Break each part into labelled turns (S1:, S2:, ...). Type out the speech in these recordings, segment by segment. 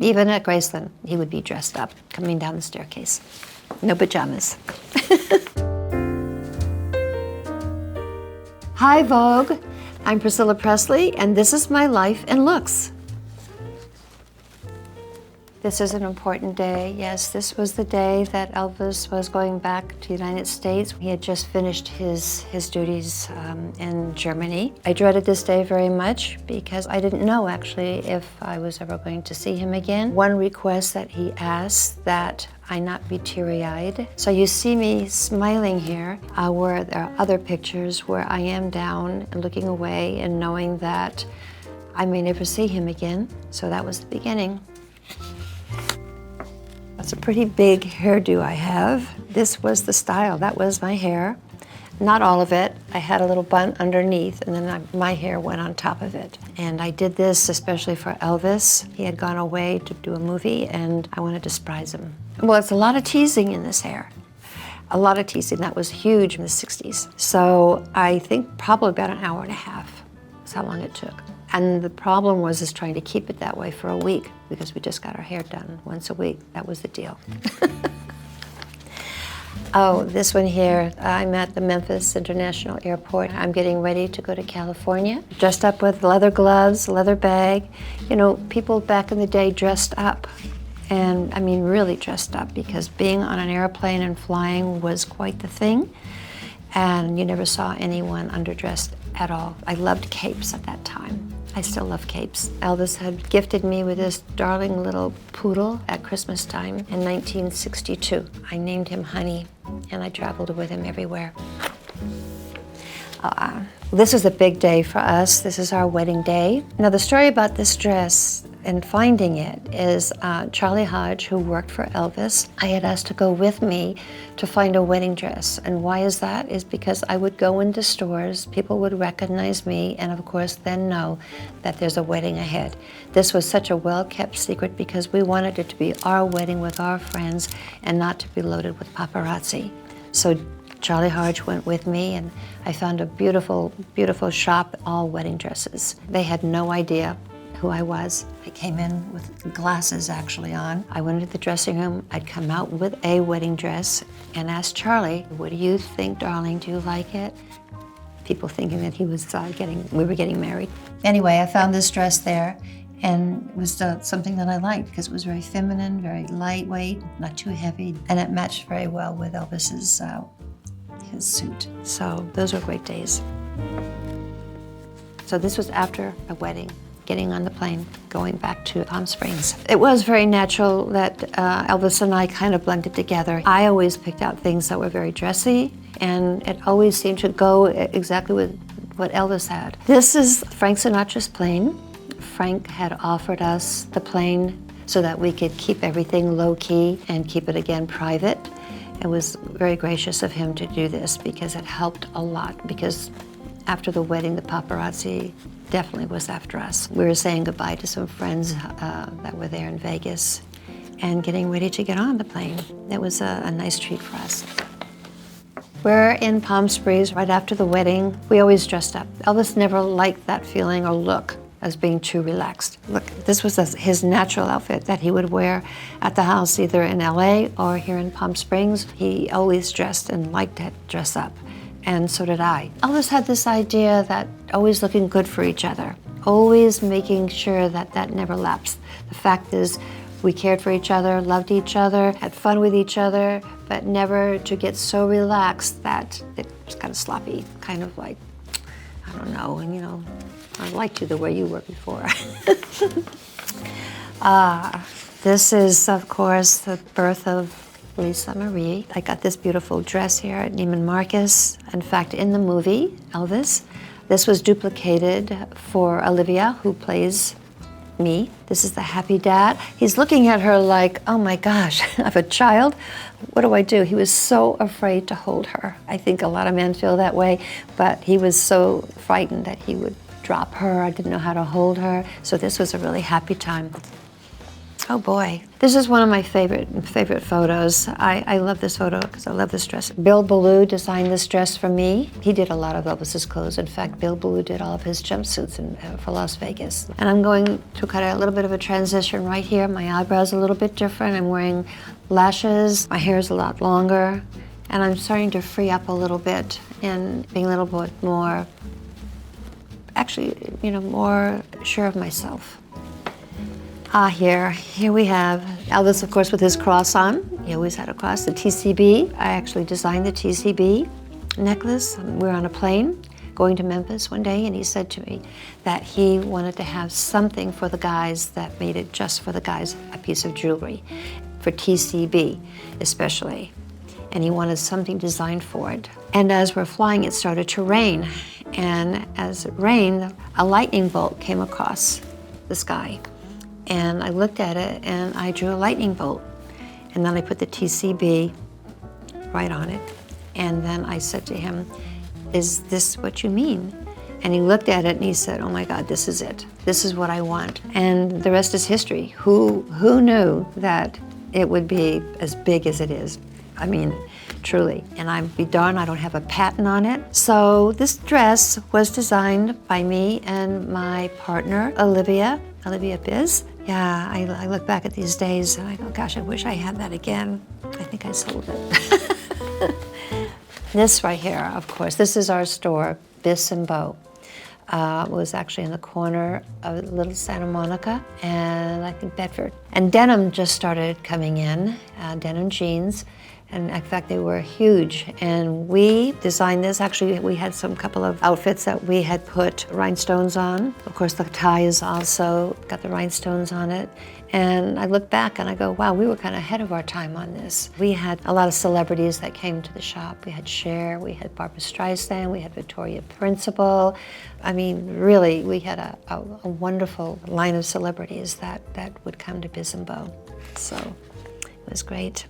S1: Even at Graceland, he would be dressed up, coming down the staircase. No pajamas. Hi, Vogue. I'm Priscilla Presley, and this is my life in looks. This is an important day. Yes, this was the day that Elvis was going back to the United States. He had just finished his duties in Germany. I dreaded this day very much because I didn't know actually if I was ever going to see him again. One request that he asked that I not be teary-eyed. So you see me smiling here, where there are other pictures where I am down and looking away and knowing that I may never see him again. So that was the beginning. That's a pretty big hairdo I have. This was the style, that was my hair. Not all of it. I had a little bun underneath and then my hair went on top of it. And I did this especially for Elvis. He had gone away to do a movie and I wanted to surprise him. Well, it's a lot of teasing in this hair. A lot of teasing, that was huge in the 60s. So I think probably about an hour and a half is how long it took. And the problem was trying to keep it that way for a week because we just got our hair done once a week. That was the deal. Oh, this one here, I'm at the Memphis International Airport. I'm getting ready to go to California, dressed up with leather gloves, leather bag. You know, people back in the day dressed up. And I mean, really dressed up because being on an airplane and flying was quite the thing. And you never saw anyone underdressed at all. I loved capes at that time. I still love capes. Elvis had gifted me with this darling little poodle at Christmas time in 1962. I named him Honey, and I traveled with him everywhere. This is a big day for us. This is our wedding day. Now, the story about this dress and finding it is Charlie Hodge, who worked for Elvis. I had asked to go with me to find a wedding dress. And why is that? Is because I would go into stores, people would recognize me, and of course then know that there's a wedding ahead. This was such a well-kept secret because we wanted it to be our wedding with our friends and not to be loaded with paparazzi. So Charlie Hodge went with me and I found a beautiful, beautiful shop, all wedding dresses. They had no idea who I was. I came in with glasses actually on. I went into the dressing room. I'd come out with a wedding dress and asked Charlie, "What do you think, darling? Do you like it?" People thinking that he was we were getting married. Anyway, I found this dress there and it was something that I liked because it was very feminine, very lightweight, not too heavy, and it matched very well with Elvis's his suit. So those were great days. So this was after a wedding, getting on the plane, going back to Palm Springs. It was very natural that Elvis and I kind of blended together. I always picked out things that were very dressy, and it always seemed to go exactly with what Elvis had. This is Frank Sinatra's plane. Frank had offered us the plane so that we could keep everything low-key and keep it again private. It was very gracious of him to do this because it helped a lot, because after the wedding, the paparazzi definitely was after us. We were saying goodbye to some friends that were there in Vegas and getting ready to get on the plane. It was a nice treat for us. We're in Palm Springs right after the wedding. We always dressed up. Elvis never liked that feeling or look as being too relaxed. Look, this was his natural outfit that he would wear at the house, either in LA or here in Palm Springs. He always dressed and liked to dress up, and so did I. Elvis had this idea that always looking good for each other, always making sure that that never lapsed. The fact is, we cared for each other, loved each other, had fun with each other, but never to get so relaxed that it was kind of sloppy, kind of like, I don't know, and you know, I liked you the way you were before. This is, of course, the birth of Lisa Marie. I got this beautiful dress here at Neiman Marcus. In fact, in the movie, Elvis, this was duplicated for Olivia, who plays me. This is the happy dad. He's looking at her like, oh my gosh, I have a child. What do I do? He was so afraid to hold her. I think a lot of men feel that way, but he was so frightened that he would drop her. I didn't know how to hold her. So this was a really happy time. Oh boy. This is one of my favorite photos. I love this photo because I love this dress. Bill Ballou designed this dress for me. He did a lot of Elvis's clothes. In fact, Bill Ballou did all of his jumpsuits for Las Vegas. And I'm going to cut a little bit of a transition right here. My eyebrows are a little bit different. I'm wearing lashes. My hair is a lot longer. And I'm starting to free up a little bit and being a little bit more, actually, more sure of myself. Here we have Elvis, of course, with his cross on. He always had a cross. The TCB, I actually designed the TCB necklace. We were on a plane going to Memphis one day, and he said to me that he wanted to have something for the guys that made it just for the guys, a piece of jewelry, for TCB especially. And he wanted something designed for it. And as we're flying, it started to rain. And as it rained, a lightning bolt came across the sky. And I looked at it and I drew a lightning bolt. And then I put the TCB right on it. And then I said to him, "Is this what you mean?" And he looked at it and he said, "Oh my God, this is it. This is what I want." And the rest is history. Who knew that it would be as big as it is? I mean, truly. And I'd be darned I don't have a patent on it. So this dress was designed by me and my partner, Olivia Bis. Yeah, I look back at these days and I go, gosh, I wish I had that again. I think I sold it. This right here, of course, this is our store, Bis Beau. It was actually in the corner of Little Santa Monica and I think Bedford. And denim just started coming in, denim jeans. And in fact, they were huge. And we designed this. Actually, we had some couple of outfits that we had put rhinestones on. Of course, the tie is also got the rhinestones on it. And I look back and I go, wow, we were kind of ahead of our time on this. We had a lot of celebrities that came to the shop. We had Cher, we had Barbra Streisand, we had Victoria Principal. I mean, really, we had a wonderful line of celebrities that would come to Bis Beau. So it was great.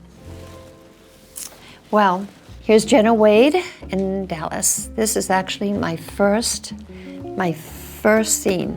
S1: Well, here's Jenna Wade in Dallas. This is actually my first scene,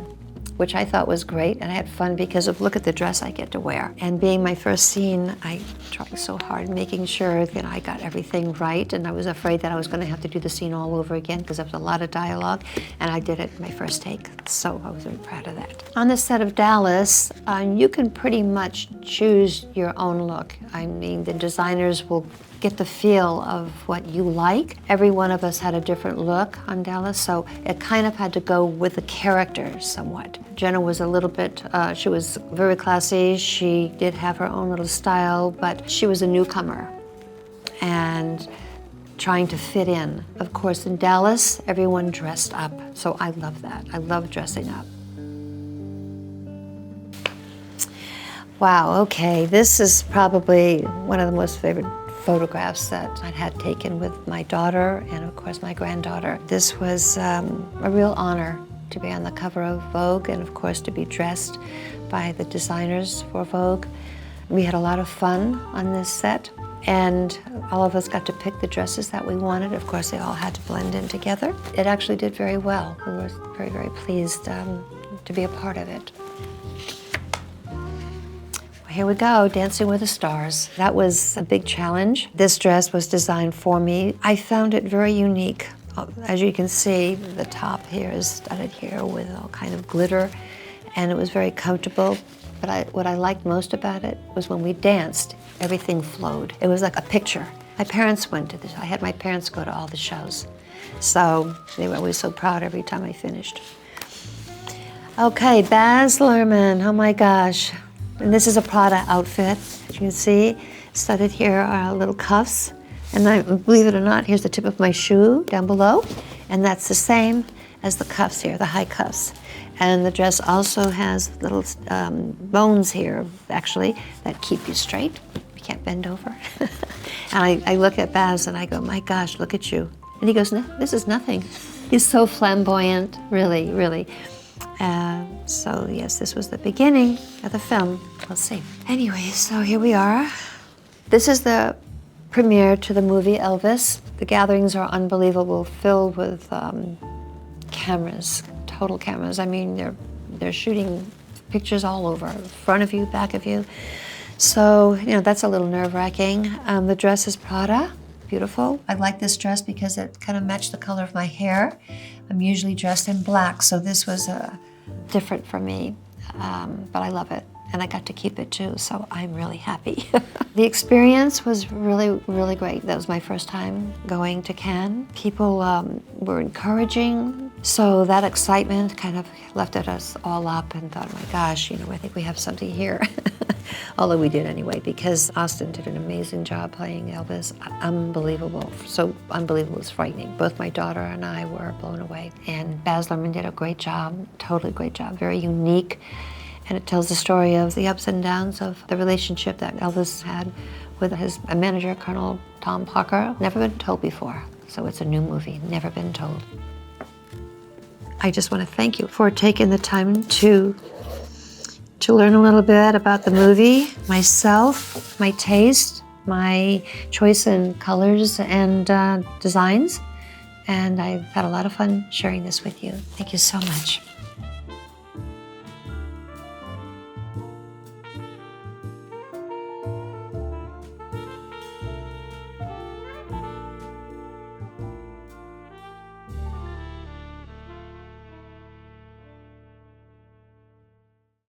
S1: which I thought was great, and I had fun because of look at the dress I get to wear. And being my first scene, I tried so hard making sure that I got everything right, and I was afraid that I was gonna have to do the scene all over again because there was a lot of dialogue, and I did it in my first take, so I was very proud of that. On the set of Dallas, you can pretty much choose your own look. I mean, the designers will get the feel of what you like. Every one of us had a different look on Dallas, so it kind of had to go with the character somewhat. Jenna was a little bit, she was very classy. She did have her own little style, but she was a newcomer and trying to fit in. Of course, in Dallas, everyone dressed up, so I love that. I love dressing up. Wow, okay, this is probably one of the most favorite photographs that I'd had taken with my daughter and of course my granddaughter. This was a real honor to be on the cover of Vogue and of course to be dressed by the designers for Vogue. We had a lot of fun on this set and all of us got to pick the dresses that we wanted. Of course, they all had to blend in together. It actually did very well. We were very, very pleased to be a part of it. Here we go, Dancing with the Stars. That was a big challenge. This dress was designed for me. I found it very unique. As you can see, the top here is studded here with all kind of glitter, and it was very comfortable. But what I liked most about it was when we danced, everything flowed. It was like a picture. My parents went to this. I had my parents go to all the shows. So they were always so proud every time I finished. Okay, Baz Luhrmann, oh my gosh. And this is a Prada outfit. As you can see, studded here are little cuffs. And believe it or not, here's the tip of my shoe down below. And that's the same as the cuffs here, the high cuffs. And the dress also has little bones here, actually, that keep you straight. You can't bend over. And I look at Baz and I go, my gosh, look at you. And he goes, no, this is nothing. He's so flamboyant, really, really. So yes, this was the beginning of the film. We'll see. Anyway, so here we are. This is the premiere to the movie Elvis. The gatherings are unbelievable, filled with cameras, total cameras. I mean, they're shooting pictures all over, front of you, back of you. So, you know, that's a little nerve-wracking. The dress is Prada, beautiful. I like this dress because it kind of matched the color of my hair. I'm usually dressed in black, so this was different for me, but I love it. And I got to keep it too, so I'm really happy. The experience was really, really great. That was my first time going to Cannes. People were encouraging, so that excitement kind of lifted us all up and thought, oh my gosh, you know, I think we have something here. Although we did anyway, because Austin did an amazing job playing Elvis. Unbelievable, so unbelievable, it's frightening. Both my daughter and I were blown away. And Baz Luhrmann did a great job, totally great job, very unique. And it tells the story of the ups and downs of the relationship that Elvis had with his manager, Colonel Tom Parker. Never been told before, so it's a new movie, never been told. I just want to thank you for taking the time to learn a little bit about the movie, myself, my taste, my choice in colors and designs. And I've had a lot of fun sharing this with you. Thank you so much.